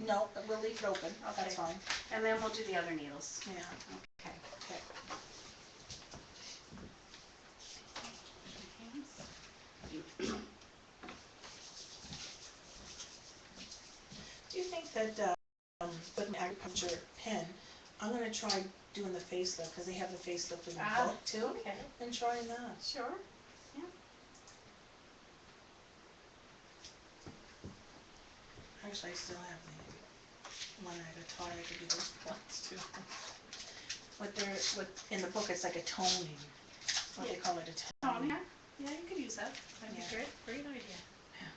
No, but we'll leave it open. Okay. That's fine. And then we'll do the other needles. Yeah. Okay. Okay. Do you think that with my acupuncture pen, I'm gonna try doing the facelift because they have the facelift in the book too, Okay. and trying that. Sure. Yeah. Actually, I still have the one I got taught. I could do those ones too. What in the book it's like a toning. What they call it, a toning. Yeah. Yeah, you could use that. That'd be great. Great idea. Yeah.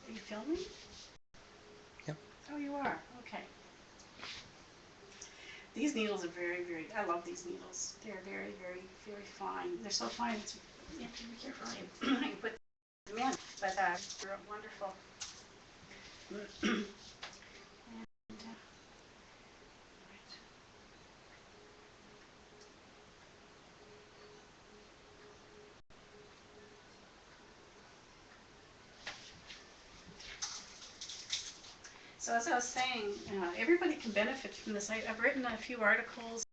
Are you filming? Yep. Oh, you are. Okay. These needles are very, very, I love these needles. They're very, very, very fine. They're so fine, you have to be careful how you put them in, but they're wonderful. And, right. So as I was saying, everybody can benefit from this. I've written a few articles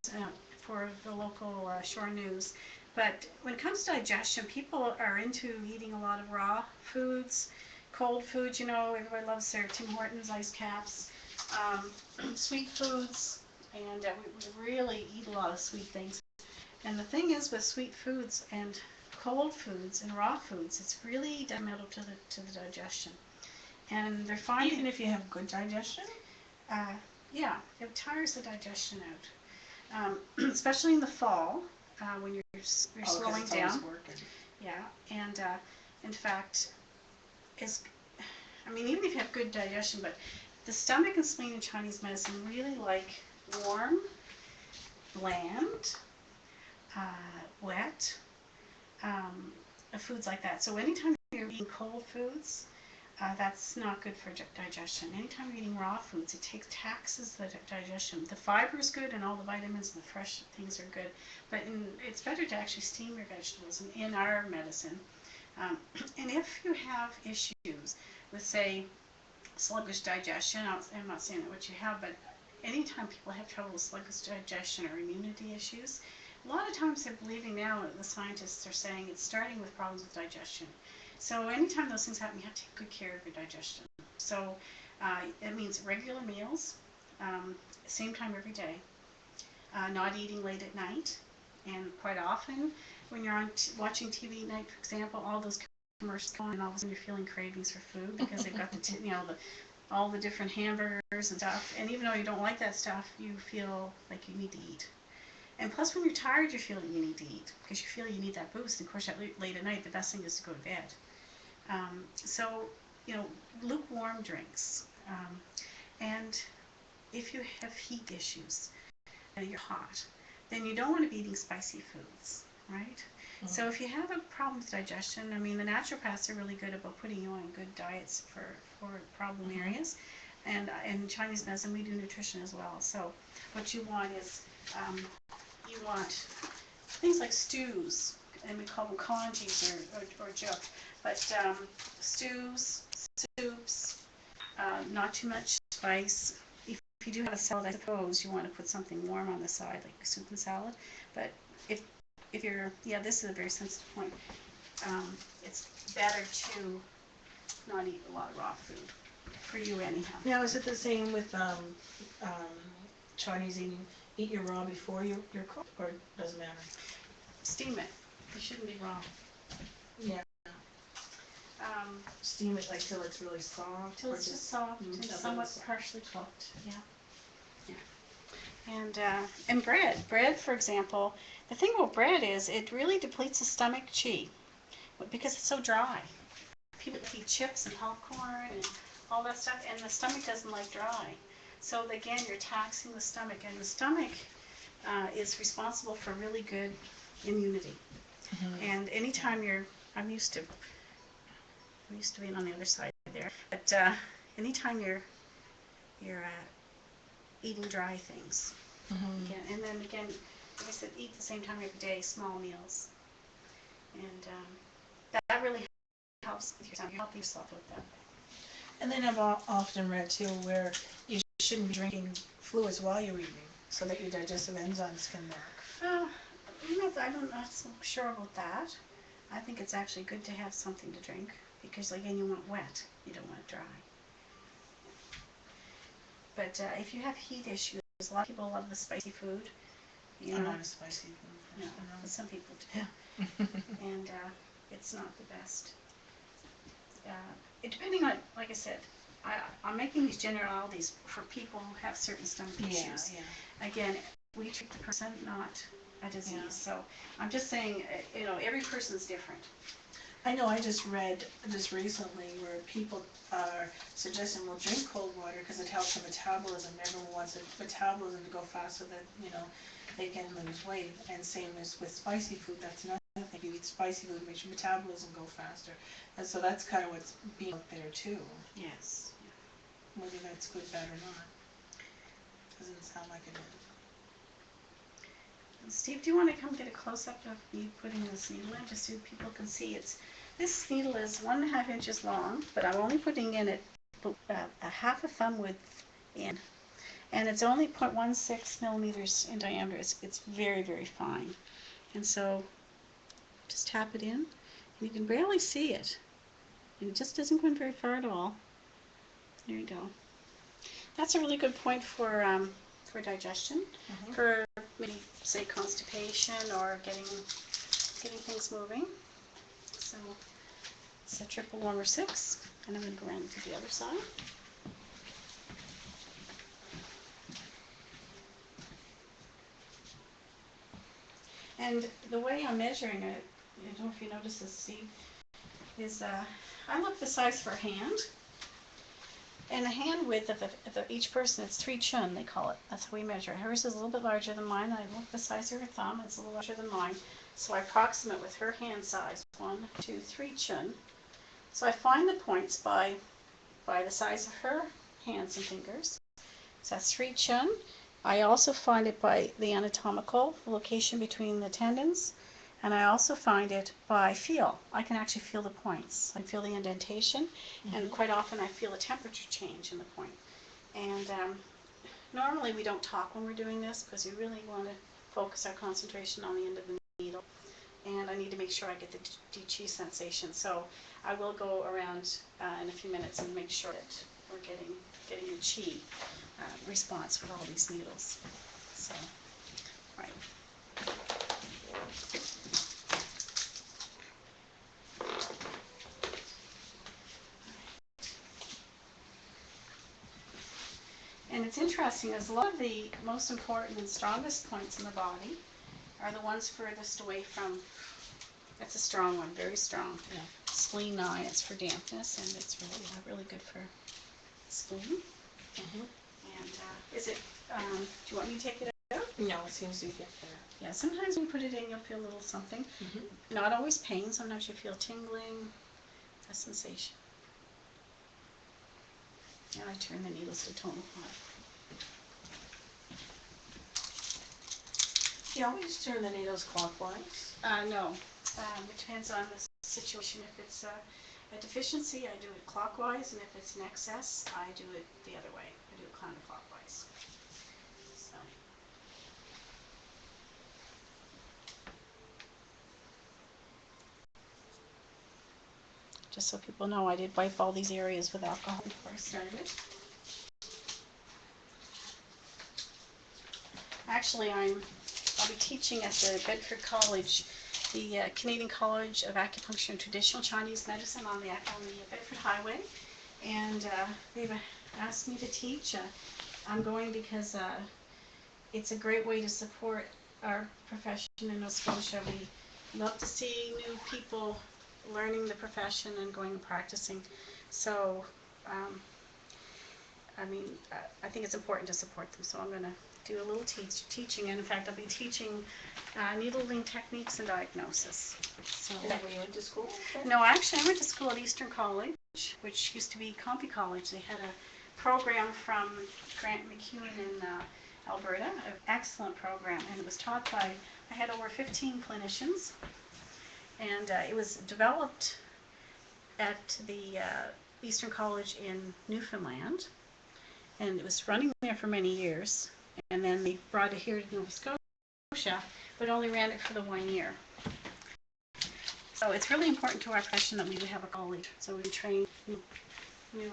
for the local Shore News, but when it comes to digestion, people are into eating a lot of raw foods, cold foods. You know, everybody loves their Tim Hortons ice caps, sweet foods, and we really eat a lot of sweet things. And the thing is with sweet foods and cold foods and raw foods, it's really detrimental to the digestion. And they're finding, even if you have good digestion. Yeah, it tires the digestion out, especially in the fall when you're slowing down. Yeah, and in fact, I mean, even if you have good digestion, but the stomach and spleen in Chinese medicine really like warm, bland, wet foods like that. So anytime you're eating cold foods, that's not good for digestion. Anytime you're eating raw foods, it taxes the digestion. The fiber is good and all the vitamins and the fresh things are good, but it's better to actually steam your vegetables in our medicine. And if you have issues with, say, sluggish digestion, I'm not saying that what you have, but anytime people have trouble with sluggish digestion or immunity issues, a lot of times they're believing now, the scientists are saying it's starting with problems with digestion. So anytime those things happen, you have to take good care of your digestion. So it means regular meals, same time every day, not eating late at night, and quite often when you're watching TV at night, for example, all those commercials go on, and all of a sudden you're feeling cravings for food because they've got all the different hamburgers and stuff. And even though you don't like that stuff, you feel like you need to eat. And plus, when you're tired, you feel you need to eat because you feel you need that boost. And of course, late at night, the best thing is to go to bed. So, lukewarm drinks. And if you have heat issues and you're hot, then you don't want to be eating spicy foods, right? Mm-hmm. So if you have a problem with digestion, I mean, the naturopaths are really good about putting you on good diets for problem areas. And in Chinese medicine, we do nutrition as well. So what you want is, you want things like stews, and we call them congees or juk, but stews, soups, not too much spice. If you do have a salad, I suppose you want to put something warm on the side, like soup and salad. But if you're, this is a very sensitive point. It's better to not eat a lot of raw food for you anyhow. Now, is it the same with Chinese eating? Eat your raw before you're cooked, or doesn't matter? Steam it. It shouldn't be raw. Yeah. Steam it till it's really soft. Till it's just soft and somewhat partially cooked. Yeah. And bread, for example. The thing about bread is it really depletes the stomach chi because it's so dry. People eat chips and popcorn and all that stuff, and the stomach doesn't like dry. So again, you're taxing the stomach, and the stomach is responsible for really good immunity. Mm-hmm. And anytime I'm used to being on the other side there, but anytime you're eating dry things, mm-hmm. And then then again, like I said, eat at the same time every day, small meals. And that really helps with your stomach. You're helping yourself with that. And then I've often read too where you shouldn't be drinking fluids while you're eating, so that your digestive enzymes can work. I'm not so sure about that. I think it's actually good to have something to drink because, again, you want wet. You don't want dry. But if you have heat issues, a lot of people love the spicy food. I'm not a spicy food person. No, but some people do. Yeah. And it's not the best. Depending on, like I said, I'm making these generalities for people who have certain stomach issues. Yeah. Again, we treat the person, not a disease. Yeah. So I'm just saying, every person's different. I know, I just read this recently where people are suggesting, well, drink cold water because it helps the metabolism. Everyone wants the metabolism to go fast so that, they can lose weight. And same as with spicy food, that's another thing. If you eat spicy food, it makes your metabolism go faster. And so that's kind of what's being out there too. Yes. Whether that's good, bad or not. Doesn't sound like it is. Steve, do you want to come get a close-up of me putting this needle in just so people can see this needle is 1.5 inches long, but I'm only putting in it a half a thumb width in. And it's only 0.16 millimeters in diameter. It's very, very fine. And so just tap it in, and you can barely see it. And it just doesn't go in very far at all. There you go. That's a really good point for digestion, for maybe say constipation or getting things moving. So it's a triple warmer 6, and I'm going to go around to the other side. And the way I'm measuring it, I don't know if you notice this, Steve, is I look the size for a hand. And the hand width of each person, it's 3 chun, they call it. That's how we measure it. Hers is a little bit larger than mine. I look the size of her thumb. It's a little larger than mine. So I approximate with her hand size. 1, 2, 3 chun. So I find the points by the size of her hands and fingers. So that's 3 chun. I also find it by the anatomical location between the tendons. And I also find it by feel. I can actually feel the points. I feel the indentation, and quite often I feel a temperature change in the point. And normally we don't talk when we're doing this because we really want to focus our concentration on the end of the needle. And I need to make sure I get the chi sensation. So I will go around in a few minutes and make sure that we're getting the chi response with all these needles. So, right. And it's interesting, as a lot of the most important and strongest points in the body are the ones furthest away from, that's a strong one, very strong. Yeah. Spleen 9, it's for dampness, and it's really good for spleen. And is it, do you want me to take it out? No, it seems to get there. Yeah, sometimes when you put it in, you'll feel a little something. Not always pain, sometimes you feel tingling, a sensation. And I turn the needles to tonal hot. You always turn the needles clockwise? No. It depends on the situation. If it's a deficiency, I do it clockwise, and if it's an excess, I do it the other way. I do it counterclockwise. So. Just so people know, I did wipe all these areas with alcohol before I started. Actually, I'll be teaching at the Bedford College, the Canadian College of Acupuncture and Traditional Chinese Medicine on the Bedford Highway, and they've asked me to teach. I'm going because it's a great way to support our profession in Nova Scotia. We love to see new people learning the profession and going and practicing. So, I think it's important to support them. So I'm going to do a little teaching, and in fact, I'll be teaching needling techniques and diagnosis. So, Is that where you went to school? no, actually, I went to school at Eastern College, which used to be Compy College. They had a program from Grant McEwen Alberta, an excellent program, and it was taught by, I had over 15 clinicians, and it was developed at the Eastern College in Newfoundland, and it was running there for many years, and then they brought it here to Nova Scotia, but only ran it for the 1 year. So it's really important to our profession that we do have a college, so we train new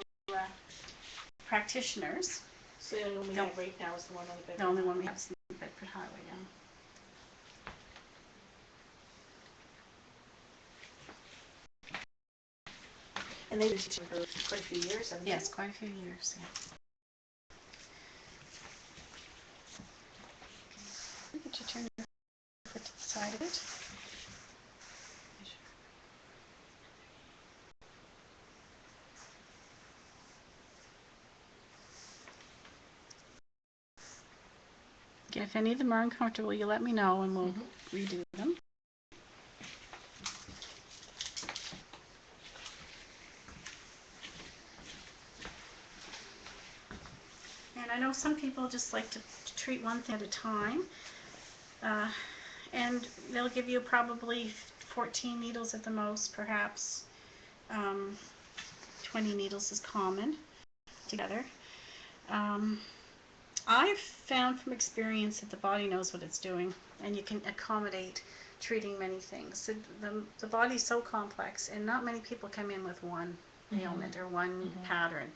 practitioners. So the only one we have right now is the one on the Bedford. The only one we have is the Bedford Highway, yeah. And they've been teaching for quite a few years, haven't they? Yes, quite a few years, yeah. You get to turn your foot to the side of it. Again, if any of them are uncomfortable, you let me know and we'll redo them. And I know some people just like to treat one thing at a time, and they'll give you probably 14 needles at the most, perhaps. 20 needles is common together. I've found from experience that the body knows what it's doing, and you can accommodate treating many things. The body's so complex, and not many people come in with one ailment or one pattern.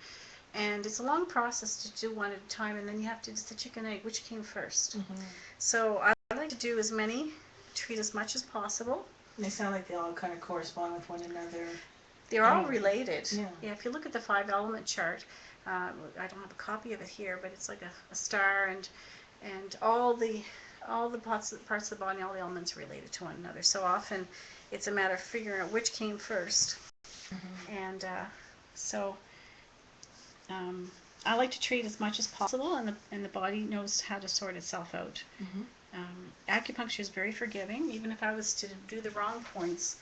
And it's a long process to do one at a time, and then you have to, it's the chicken egg, which came first. So I like to do as many, treat as much as possible. And they sound like they all kind of correspond with one another. They're all related. Yeah. If you look at the 5-element chart, I don't have a copy of it here, but it's like a star, and all the parts of the body, all the elements are related to one another. So often it's a matter of figuring out which came first. And so I like to treat as much as possible, and the body knows how to sort itself out. Acupuncture is very forgiving. Even if I was to do the wrong points,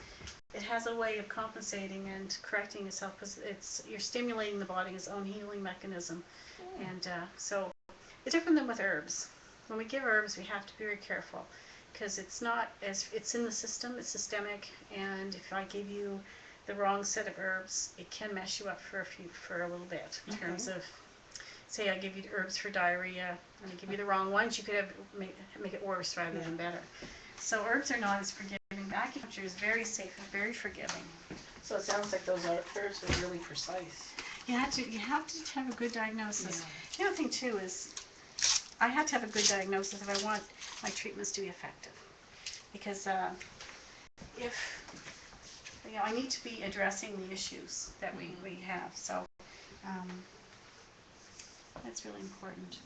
it has a way of compensating and correcting itself, because you're stimulating the body's own healing mechanism. And so it's different than with herbs. When we give herbs, we have to be very careful, because it's in the system, it's systemic, and if I give you the wrong set of herbs, it can mess you up for a little bit in terms of, say I give you herbs for diarrhea and I give you the wrong ones, you could make it worse rather than better. So herbs are not as forgiving. Acupuncture is very safe and very forgiving. So it sounds like those herbs are really precise. You have to have a good diagnosis. The other thing too is I have to have a good diagnosis if I want my treatments to be effective, because if I need to be addressing the issues that we have. So that's really important.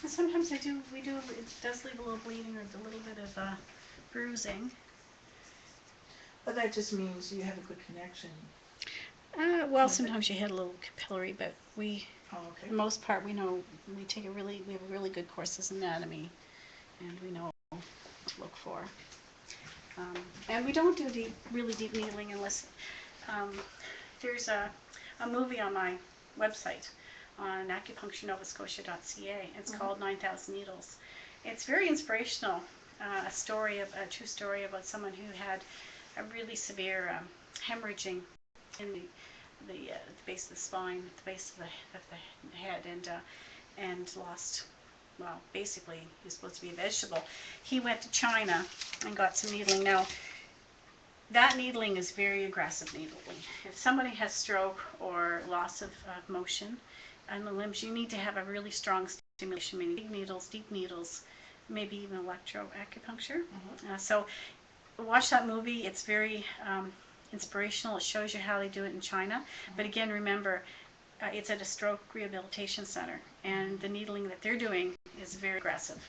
And sometimes it does leave a little bleeding or a little bit of bruising. But that just means you have a good connection. Well, sometimes you hit a little capillary, but for the most part, we know we have a really good courses in anatomy, and we know what to look for. And we don't do really deep needling unless there's a movie on my website on acupuncturenovascotia.ca. It's called 9,000 Needles. It's very inspirational. A true story about someone who had a really severe hemorrhaging in the base of the spine, at the base of the head, and lost. Well, basically, he was supposed to be a vegetable. He went to China and got some needling. Now, that needling is very aggressive needling. If somebody has stroke or loss of motion in the limbs, you need to have a really strong stimulation, meaning big needles, deep needles, maybe even electroacupuncture. So watch that movie. It's very inspirational. It shows you how they do it in China. But again, remember, it's at a stroke rehabilitation center, and the needling that they're doing is very aggressive.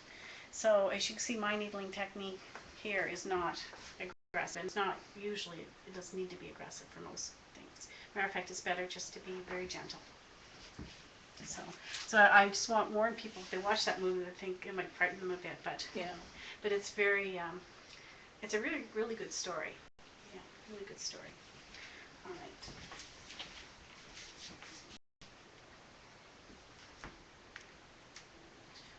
So as you can see, my needling technique here is not aggressive. It's not usually, it doesn't need to be aggressive for most things. matter of fact, it's better just to be very gentle. So I just want warn people, if they watch that movie, they think it might frighten them a bit, but it's very, it's a really, really good story. Yeah, really good story. All right.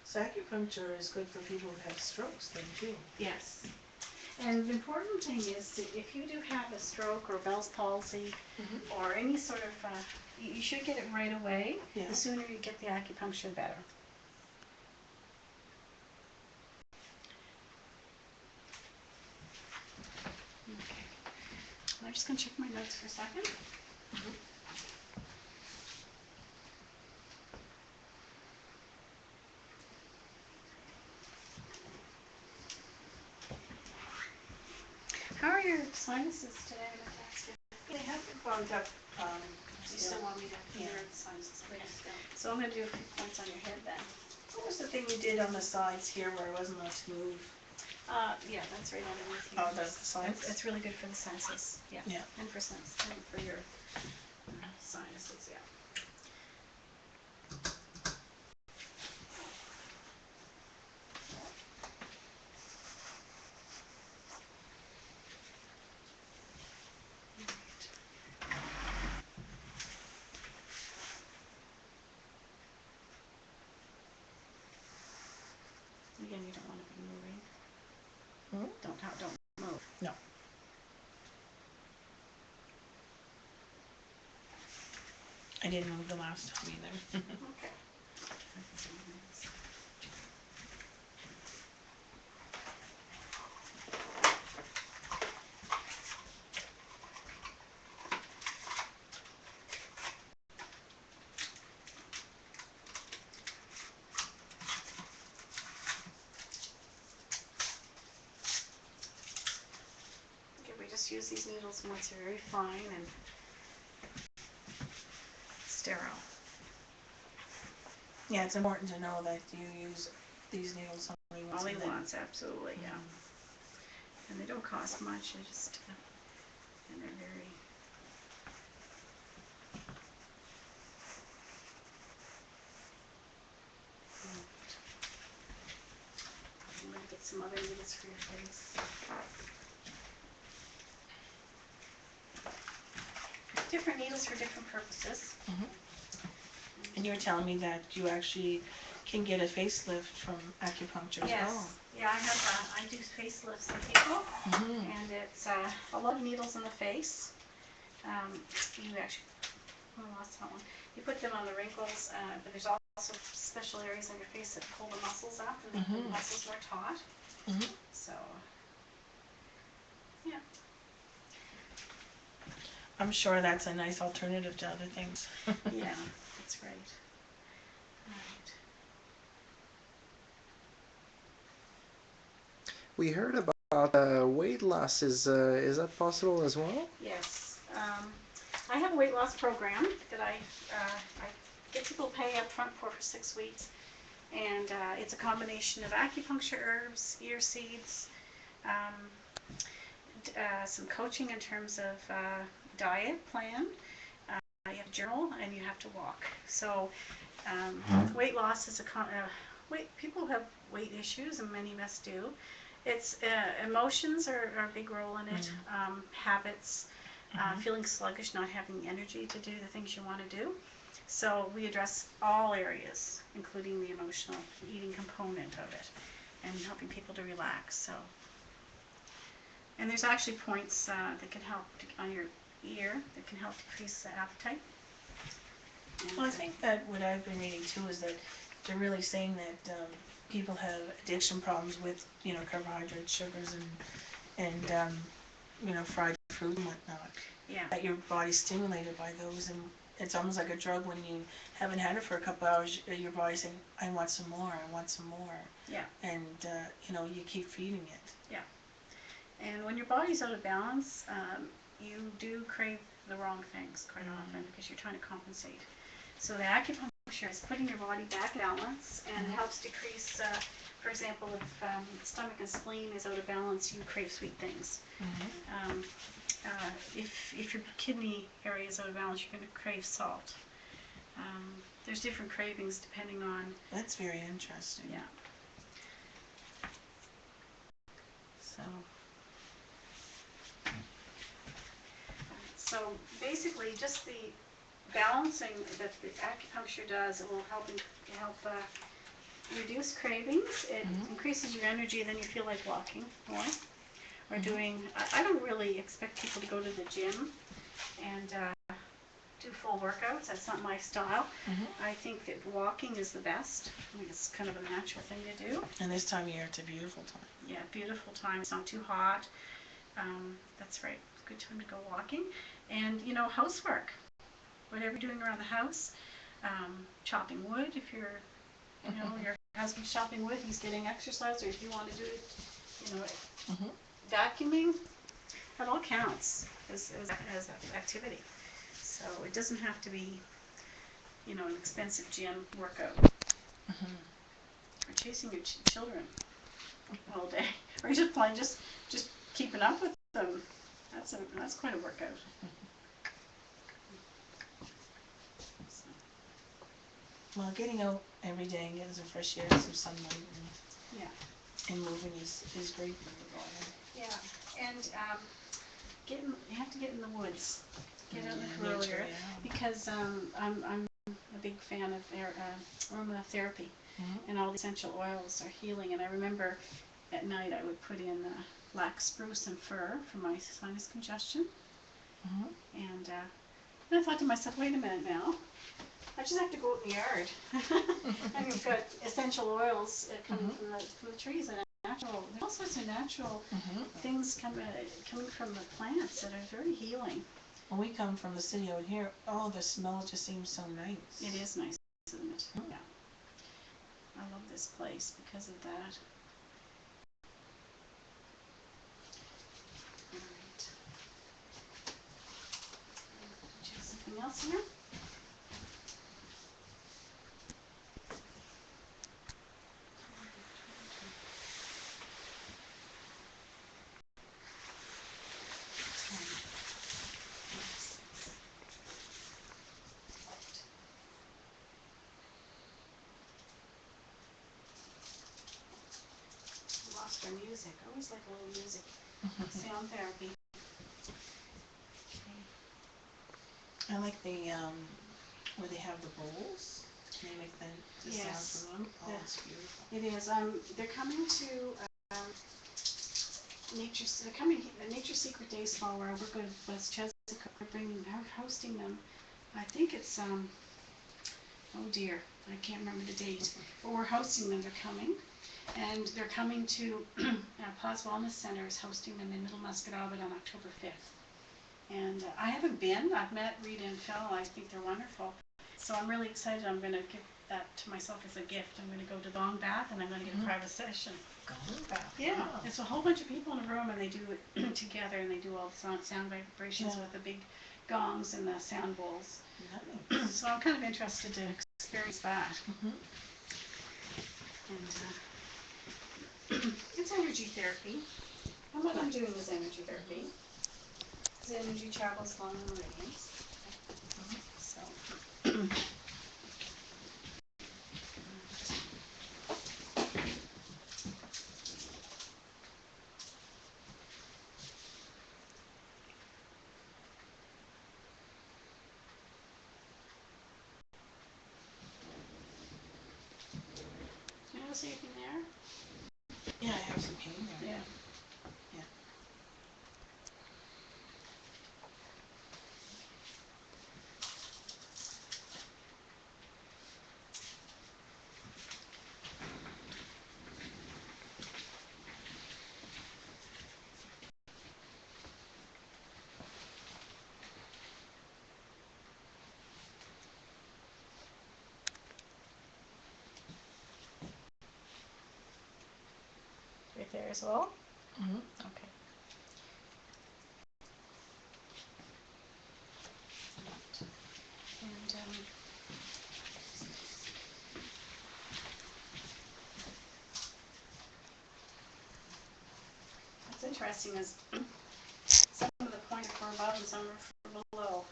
So acupuncture is good for people who have strokes then too. Yes. And the important thing is that if you do have a stroke or Bell's palsy or any sort of, you should get it right away. Yeah. The sooner you get the acupuncture, the better. Okay. I'm just going to check my notes for a second. How are your sinuses today? I'm going to ask you. They haven't fogged up. You still want me to hear the sinuses? Okay. So I'm going to do a few points on your head then. What was the thing we did on the sides here where I wasn't allowed to move? Yeah, that's right underneath you. Oh, that's the sides? It's really good for the senses. Yeah. Yeah. And for and for your sinuses, yeah. Again, you don't want to be moving. Don't move. No. I didn't move the last time either. Okay. Okay, we just use these needles once they're very fine and sterile. Yeah, it's important to know that you use these needles only once. Only once, absolutely, yeah. And they don't cost much, they just, and they're very... I'm going to get some other needles for your face. Different needles for different purposes. And you were telling me that you actually can get a facelift from acupuncture as well. Yeah, I do facelifts on people, and it's a lot of needles in the face. You actually, I lost that one. You put them on the wrinkles, but there's also special areas on your face that pull the muscles up and make the muscles more taut. So, yeah. I'm sure that's a nice alternative to other things. Yeah, that's right. Right. We heard about weight loss. Is that possible as well? Yes. I have a weight loss program that I get people pay up front for 6 weeks. And it's a combination of acupuncture herbs, ear seeds, some coaching in terms of diet plan. You have to journal and you have to walk. So weight loss is people have weight issues, and many of us do. It's emotions are a big role in it. Habits, feeling sluggish, not having energy to do the things you want to do. So we address all areas, including the emotional eating component of it, and helping people to relax. So, and there's actually points that can help on your ear that can help decrease the appetite. Well, I think that what I've been reading too is that they're really saying that people have addiction problems with, carbohydrates, sugars, and fried food and whatnot. Yeah. That your body's stimulated by those, and it's almost like a drug. When you haven't had it for a couple hours, your body's saying, I want some more, I want some more. Yeah. And, you keep feeding it. Yeah. And when your body's out of balance, you do crave the wrong things quite often because you're trying to compensate. So the acupuncture is putting your body back in balance, and it helps decrease For example, if stomach and spleen is out of balance, you crave sweet things. Mhm. If your kidney area is out of balance, you're going to crave salt. There's different cravings depending on. That's very interesting. Yeah. So. So basically, just the balancing that the acupuncture does, it will help reduce cravings. It increases your energy, then you feel like walking more or doing. I don't really expect people to go to the gym and do full workouts. That's not my style. I think that walking is the best. I think it's kind of a natural thing to do. And this time of year, it's a beautiful time. Yeah, beautiful time. It's not too hot. That's right. It's a good time to go walking. And, housework. Whatever you're doing around the house. Chopping wood. If your husband's chopping wood, he's getting exercise. Or if you want to do it, vacuuming. That all counts as activity. So it doesn't have to be, an expensive gym workout. Or chasing your children all day. Or just playing, just keeping up with them. That's quite a workout. Well, getting out every day and getting some fresh air, some sunlight, and moving is great for your body. Yeah, and you have to get in the woods. Get out in the nature, earlier because I'm a big fan of aromatherapy, and all the essential oils are healing. And I remember at night I would put in black spruce and fir for my sinus congestion. And I thought to myself, wait a minute now. I just have to go out in the yard. And you've got essential oils coming from the trees and natural. There's all sorts of natural things coming from the plants that are very healing. When we come from the city out here, the smell just seems so nice. It is nice, isn't it? Yeah. I love this place because of that. All right. Do you have something else here? Lost our music. I always like a little music. Sound therapy. I like the where they have the bowls. They make the sounds for them. Oh, it's beautiful. It is. They're coming to They're coming. Nature Secret Day Spa, where I work with West Chesica. They're hosting them. I think it's oh dear, I can't remember the date. But we're hosting them. They're coming, and they're coming to Paz Wellness Center is hosting them in Middle Muscataubbit on October 5th. And I haven't been. I've met Rita and Phil. I think they're wonderful. So I'm really excited. I'm going to give that to myself as a gift. I'm going to go to the Long Bath and I'm going to get a private session. Yeah, Wow. it's a whole bunch of people in a room and they do it together and they do all the sound vibrations with the big gongs and the sound bowls. Nice. So I'm kind of interested to experience that. And it's energy therapy. And what I'm doing is energy therapy. The energy travels along the meridians. So. You notice anything there? Yeah, I have some pain there. Yeah. Yeah. Right there as well? Okay. And interesting is some of the points are for above and some are for below.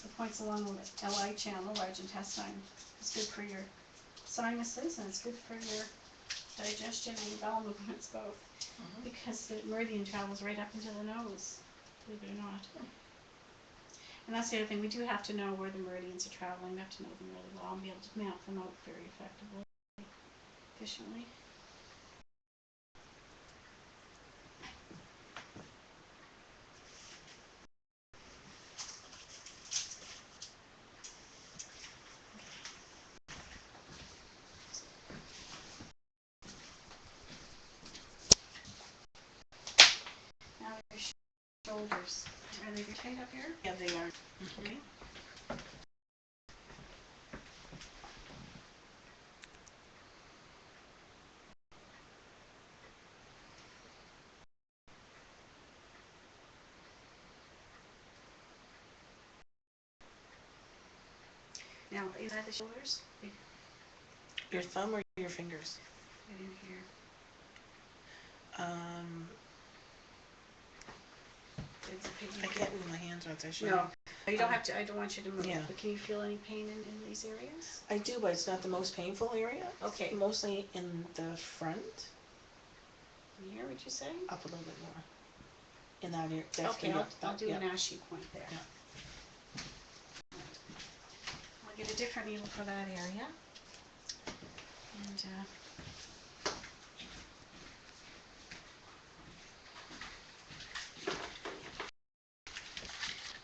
The points along the LI channel, large intestine, is good for your sinuses and it's good for your digestion and bowel movements both. Because the meridian travels right up into the nose, believe it or not. And that's the other thing, we do have to know where the meridians are traveling. We have to know them really well and be able to map them out very effectively, efficiently. Now your shoulders. Are they tight up here? Yeah, they are. Okay. Now, inside the shoulders, Your thumb or your fingers? right in here. It's a I piggy. can't move my hands once I show No, you. you don't have to. I don't want you to move. Yeah. But can you feel any pain in these areas? I do, but it's not the most painful area. Okay. Mostly in the front. In here, would you say? Up a little bit more. In that area. Okay, I'll do an ashy point there. Yeah. I'll get a different needle for that area. And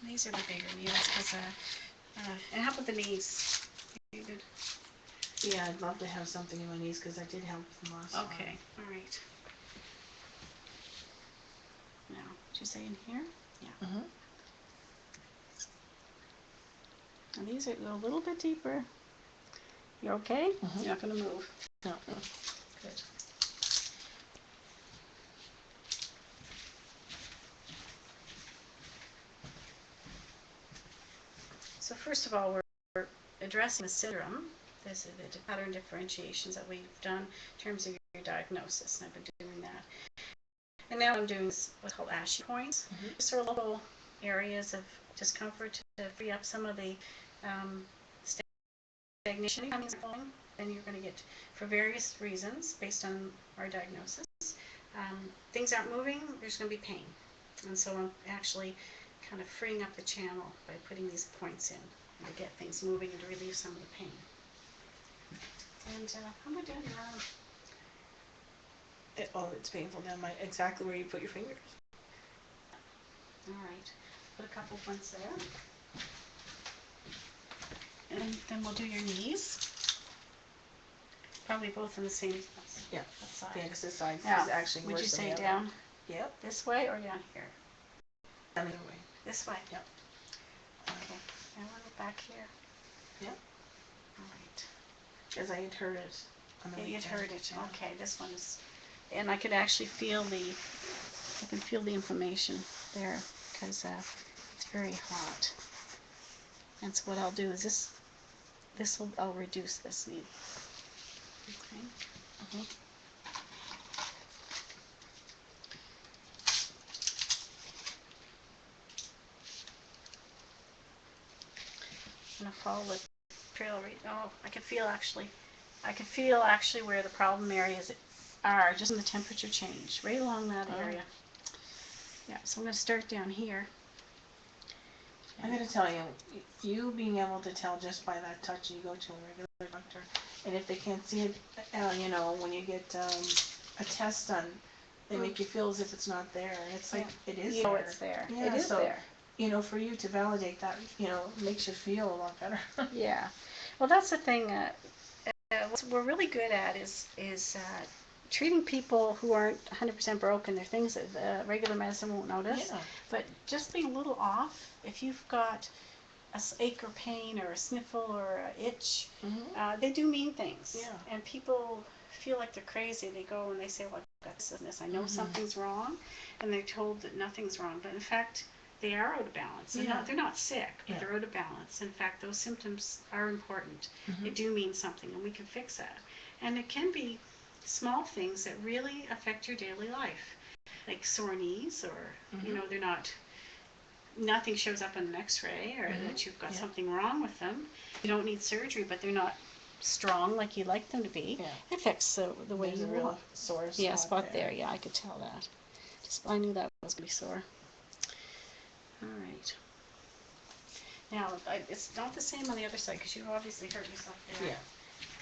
these are the bigger needles because and how about the knees? You good? Yeah, I'd love to have something in my knees because I did help them last time. Okay, all right. Now, did you say in here? Yeah. And these are a little bit deeper. You okay? You're not going to move. No. Good. So first of all, we're addressing the syndrome. This is the pattern differentiations that we've done in terms of your diagnosis, and I've been doing that. And now I'm doing what's called ashy points. Just sort of local areas of discomfort to free up some of the stagnation. Then you're going to get, for various reasons, based on our diagnosis, things aren't moving, there's going to be pain. And so I'm actually kind of freeing up the channel by putting these points in to get things moving and to relieve some of the pain. And how am I doing your arm? It's painful down exactly where you put your fingers. All right, put a couple points there. And then we'll do your knees. Probably both on the same Yeah. side. Yeah, because this side Now, is actually would you worse than say the other. down Yep. this way or down here? The other way. This way? Yep. Okay, and one back here. Yep. All right. Because I had heard it on the Yeah, weekend. you'd heard it. Yeah. Okay, this one is, and I could actually feel the inflammation there because it's very hot. And so what I'll do is I'll reduce this needle. Okay. I'm gonna follow the trail. Oh, I can feel actually where the problem areas are, just in the temperature change, right along that area. Yeah, so I'm gonna start down here. I'm going to tell you, you being able to tell just by that touch, you go to a regular doctor, and if they can't see it, when you get a test done, they make you feel as if it's not there, and it's like, it is there. It's there. Yeah, It is so, there. For you to validate that, makes you feel a lot better. Yeah. Well, that's the thing. What we're really good at is treating people who aren't 100% broken. They're things that regular medicine won't notice. Yeah. But just being a little off, if you've got a ache or pain or a sniffle or an itch, they do mean things. Yeah. And people feel like they're crazy. They go and they say, well, I've got this and this. I know something's wrong. And they're told that nothing's wrong. But in fact, they are out of balance. They're not sick, but they're out of balance. In fact, those symptoms are important. They do mean something, and we can fix that. And it can be small things that really affect your daily life. like sore knees, or you know, they're not, nothing shows up on an x-ray, or that you've got something wrong with them. You don't need surgery, but they're not strong like you'd like them to be. Yeah. It affects the way There's you a real walk. sore spot, Yeah, spot there. Yeah, I could tell that. I knew that was going to be sore. All right. Now, it's not the same on the other side, because you obviously hurt yourself there. Yeah.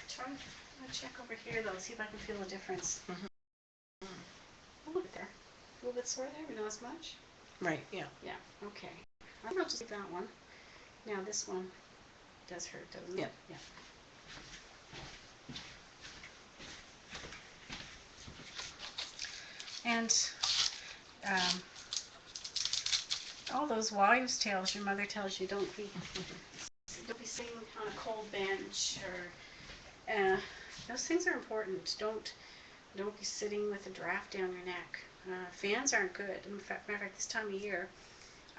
Try to check over here, though, see if I can feel a difference. Oh, look there. A little bit sore there, but not as much? Right, yeah. Yeah, okay. I think I'll just leave that one. Now, this one does hurt, doesn't it? Yeah. Yeah. And all those wives' tales your mother tells you, don't be sitting on a cold bench, or those things are important. Don't be sitting with a draft down your neck. Fans aren't good. In fact, this time of year,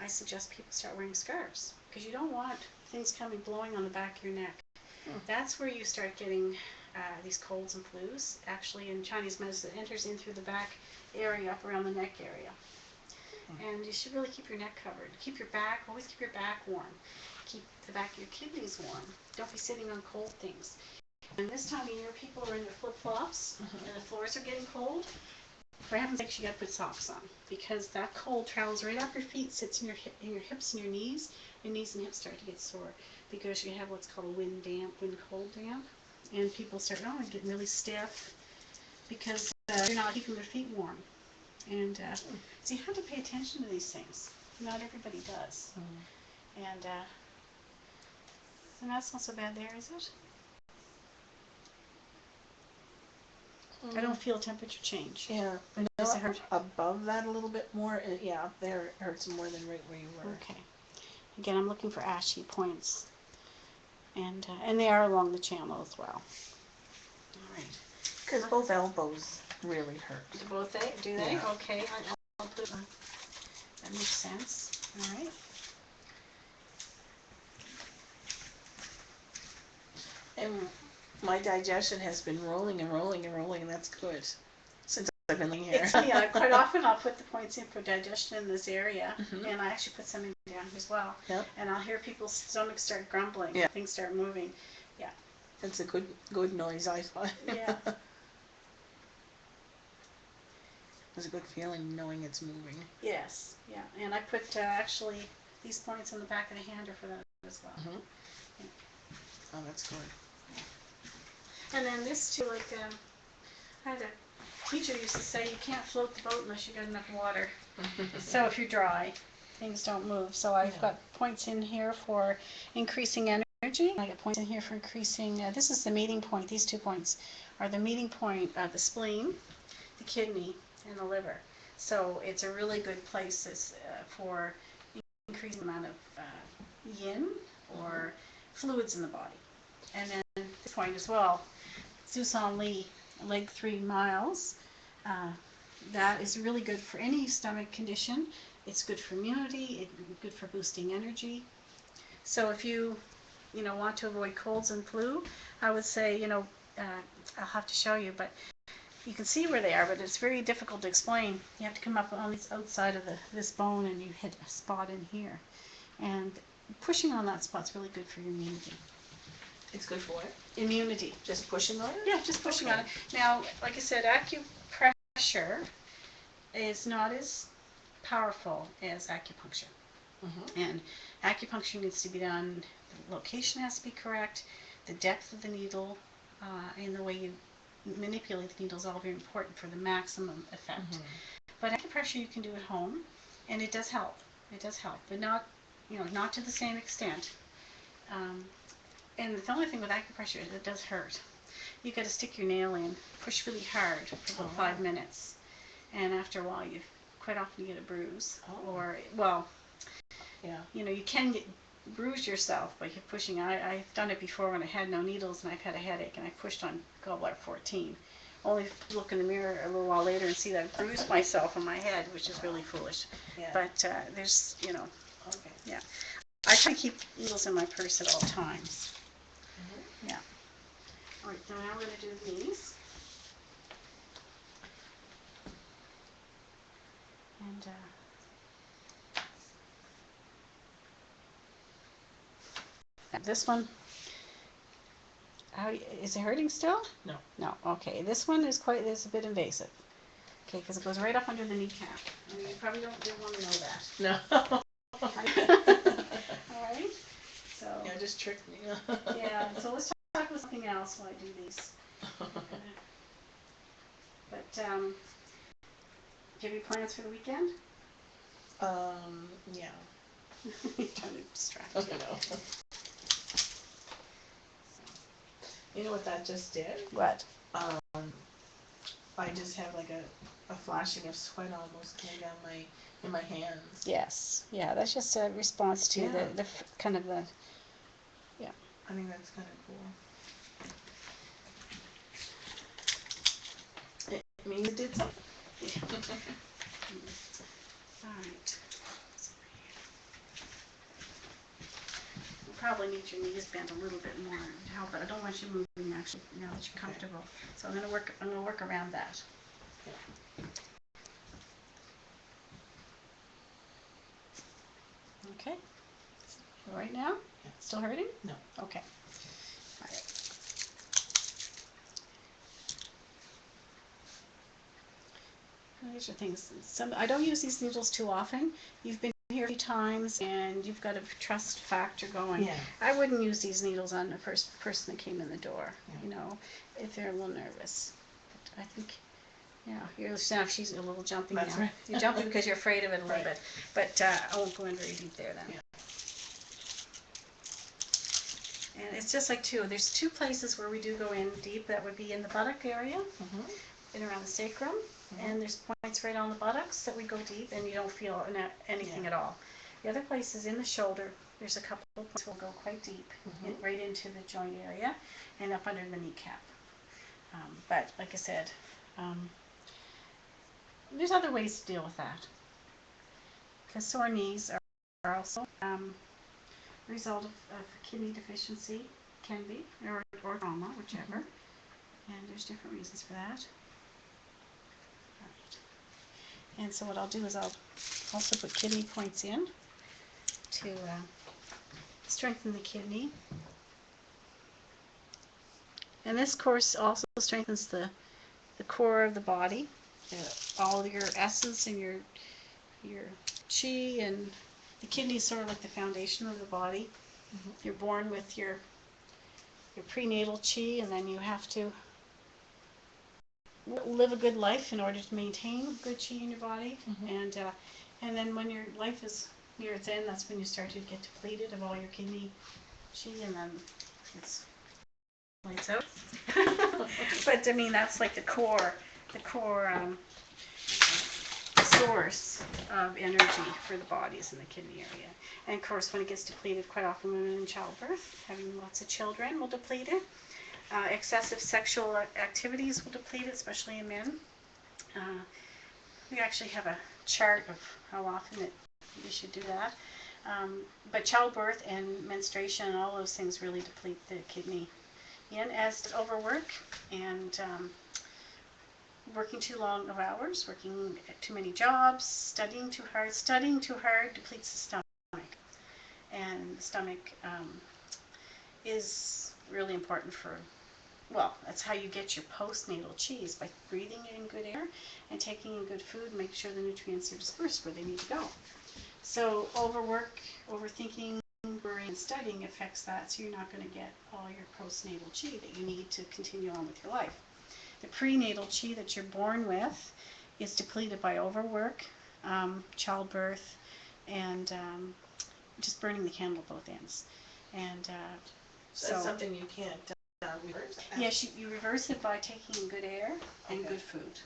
I suggest people start wearing scarves, because you don't want things blowing on the back of your neck. That's where you start getting these colds and flus. Actually, in Chinese medicine, it enters in through the back area, up around the neck area. And you should really keep your neck covered. Always keep your back warm. Keep the back of your kidneys warm. Don't be sitting on cold things. And this time of year, people are in their flip-flops, and the floors are getting cold. For heaven's sake, you got to put socks on, because that cold travels right up your feet, sits in your hips and your knees. Your knees and hips start to get sore, because you have what's called a wind cold damp, and people start getting really stiff, because they're not keeping their feet warm. And so you have to pay attention to these things. Not everybody does. And that's not so bad there, is it? I don't feel temperature change. Yeah. Does it hurt? Above that a little bit more, yeah, up there it hurts more than right where you were. Okay. Again, I'm looking for ashy points. And they are along the channel as well. All right. Because both elbows really hurt. Both they? Do they? Yeah. Okay. I'll put that makes sense. All right. And my digestion has been rolling and rolling and rolling, and that's good. Since I've been living here. Quite often I'll put the points in for digestion in this area, and I actually put some in down here as well. Yep. And I'll hear people's stomachs start grumbling. Yeah. Things start moving. Yeah. It's a good noise, I find. Yeah. It's a good feeling knowing it's moving. Yes. Yeah. And I put actually these points on the back of the hand are for that as well. Yeah. Oh, that's good. And then this too, like I had a teacher used to say, you can't float the boat unless you got enough water. So if you're dry, things don't move. So I've got points in here for increasing energy. I got points in here for increasing, this is the meeting point. These 2 points are the meeting point of the spleen, the kidney, and the liver. So it's a really good place for increasing the amount of yin, or fluids in the body. And then this point as well, Susan Lee, leg 3 miles. That is really good for any stomach condition. It's good for immunity. It's good for boosting energy. So if you want to avoid colds and flu, I would say, I'll have to show you, but you can see where they are, but it's very difficult to explain. You have to come up on the outside of this bone, and you hit a spot in here. And pushing on that spot's really good for your immunity. It's good for what? Immunity. Just pushing on it? Yeah, just pushing on it. Now, like I said, acupressure is not as powerful as acupuncture. And acupuncture needs to be done, the location has to be correct, the depth of the needle, and the way you manipulate the needle is all very important for the maximum effect. But acupressure you can do at home, and it does help. It does help, but not to the same extent. And the only thing with acupressure is it does hurt. You got to stick your nail in, push really hard for about 5 minutes, and after a while, quite often you get a bruise, or you can bruise yourself by pushing. I've done it before when I had no needles and I've had a headache, and I pushed on gallbladder 14. Only to look in the mirror a little while later and see that I've bruised myself on my head, which is really foolish. Yeah. But there's, yeah. I try to keep needles in my purse at all times. Yeah. All right, so now we're going to do these. this one, is it hurting still? No. No, okay. This one is a bit invasive. Okay, because it goes right up under the kneecap. And you probably didn't want to know that. No. Alright, so. Yeah, just tricked me. Yeah, so let's talk about something else while I do these. But, do you have any plans for the weekend? Yeah. You're trying to distract I you. know. You know what that just did? What? I just have like a flashing of sweat almost coming down in my hands. Yes, yeah, that's just a response to Yeah. the kind of the, I think that's kind of cool. It means it did something. alright. You'll probably need your knees bent a little bit more to help, but I don't want you moving actually now that you're comfortable. So I'm gonna work around that. Okay. Right now? Yeah. Still hurting? No. Okay. All right. These are things. I don't use these needles too often. You've been here a few times, and you've got a trust factor going. Yeah. I wouldn't use these needles on the first person that came in the door. Yeah. You know, if they're a little nervous. But I think, yeah, she's a little jumpy That's now. right. You're jumpy because you're afraid of it a little Right. bit. But I won't go in very deep there then. Yeah. And it's just like there's two places where we do go in deep. That would be in the buttock area, and around the sacrum. And there's points right on the buttocks that we go deep, and you don't feel anything at all. The other place is in the shoulder. There's a couple of points we'll go quite deep, right into the joint area, and up under the kneecap. But like I said, there's other ways to deal with that. Because sore knees are also a result of kidney deficiency, can be, or trauma, whichever. And there's different reasons for that. And so what I'll do is I'll also put kidney points in to strengthen the kidney. And this course also strengthens the core of the body, all your essence and your chi, and the kidney is sort of like the foundation of the body. You're born with your prenatal chi, and then you have to live a good life in order to maintain good chi in your body. And then when your life is near its end, that's when you start to get depleted of all your kidney chi, and then it's lights out. But I mean, that's like the core source of energy for the body is in the kidney area. And of course, when it gets depleted, quite often women in childbirth, having lots of children, will deplete it. Excessive sexual activities will deplete it, especially in men. We actually have a chart of how often you should do that. But childbirth and menstruation and all those things really deplete the kidney. And as does overwork and working too long of hours, working too many jobs, studying too hard. Studying too hard depletes the stomach. And the stomach is really important that's how you get your postnatal chi, by breathing in good air and taking in good food and making sure the nutrients are dispersed where they need to go. So overwork, overthinking, worrying, and studying affects that, so you're not going to get all your postnatal chi that you need to continue on with your life. The prenatal chi that you're born with is depleted by overwork, childbirth, and just burning the candle at both ends. And so that's something you can't reverse? Yes, you reverse it by taking good air and good food.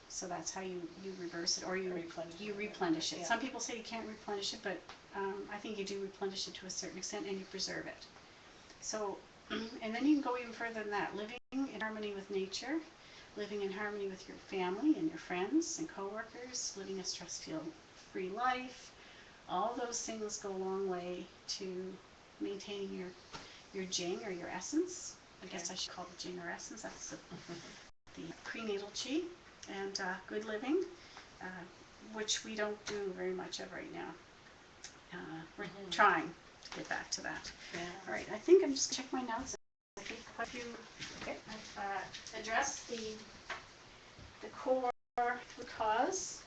So that's how you reverse it, or you replenish it. Yeah. Some people say you can't replenish it, but I think you do replenish it to a certain extent, and you preserve it. So, and then you can go even further than that. Living in harmony with nature, living in harmony with your family and your friends and coworkers, living a stress-free life. All those things go a long way to maintaining your jing, or your essence. I guess I should call it jing or essence. That's the prenatal chi. And good living, which we don't do very much of right now. We're Mhm. trying to get back to that. Yeah. All right, I think I'm just check my notes. I think quite a few. Okay, I've addressed the core root cause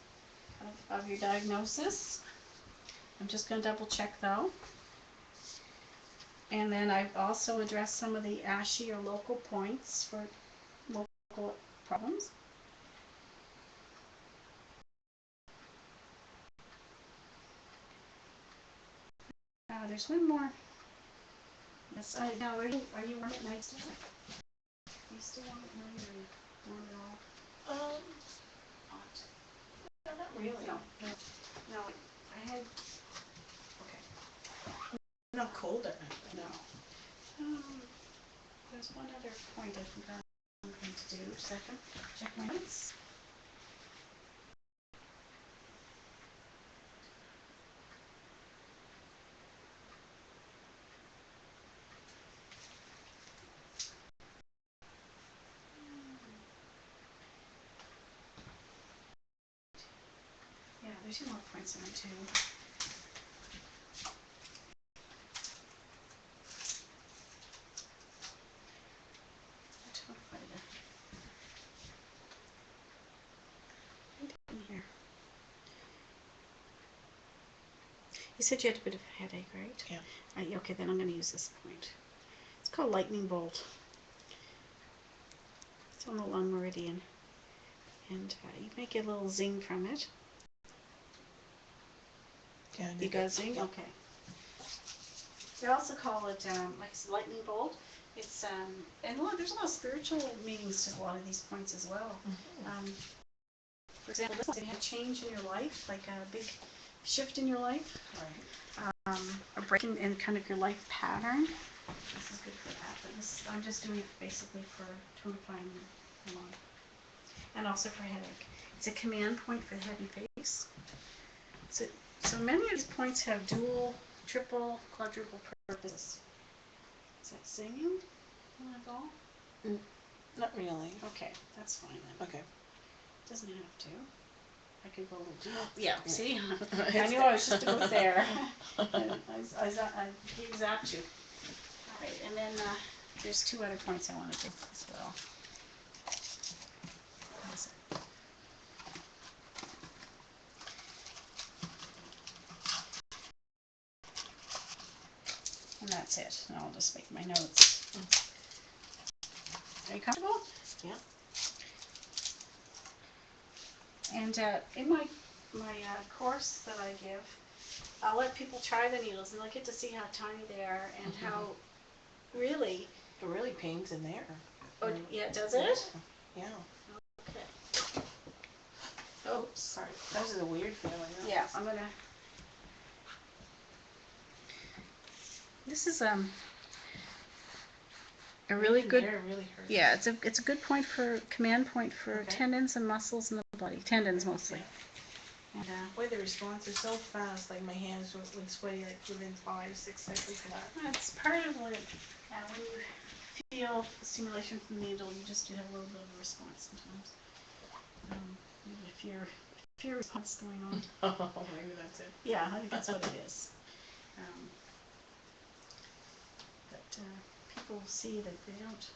of your diagnosis. I'm just going to double check though. And then I've also addressed some of the ASHI or local points for local problems. There's one more. Yes, I know. Are you warm at night still? Are you still warm at night or are you warm at all? Hot. No, not really. No. No, I had. Okay. Not cold at night. No. There's one other point I think I'm going to do. Just a second. Check my notes. Yeah, there's two more points in it too. Here. You said you had a bit of a headache, right? Yeah. Okay, then I'm going to use this point. It's called lightning bolt. It's on the lung meridian. And you may get a little zing from it. Yeah. You got a zing? Yeah. Okay. They also call it like lightning bolt. It's and there's a lot of spiritual meanings to a lot of these points as well. Mhm. For example, this one, you had a change in your life, like a big shift in your life, Right. a break in kind of your life pattern. This is good for that, but this I'm just doing it basically for tonifying your lung, and also for headache. It's a command point for the head and face. So many of these points have dual, triple, quadruple purposes. Is that singing at all? Not really. Okay, that's fine then. Okay. Doesn't have to. I could go a little deeper. Yeah, see? I It's knew I was just about there. I zapped you. All right, and then there's two other points I want to do as well. And that's it. And I'll just make my notes. Are you comfortable? Yeah. And in my course that I give, I'll let people try the needles, and they'll get to see how tiny they are and how really. It really pains in there. Oh, yeah, does it? Yeah. Okay. Oh, sorry. That was a weird feeling. Yeah, I'm gonna. This is a really good. There really hurts. Yeah, it's a good point for command point for tendons and muscles in the body. Tendons mostly. Yeah. And boy, the response is so fast. Like my hands would sweaty like within 5-6 seconds flat. That's part of what. When you feel stimulation from the needle, you just have a little bit of a response sometimes. Maybe a fear response going on. Oh, maybe that's it. Yeah, I think that's what it is. But people see that they don't.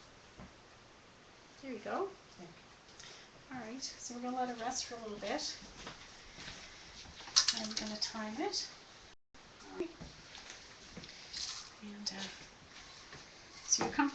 There you go. All right, so we're going to let it rest for a little bit. I'm going to time it. All right. And so you're comfortable.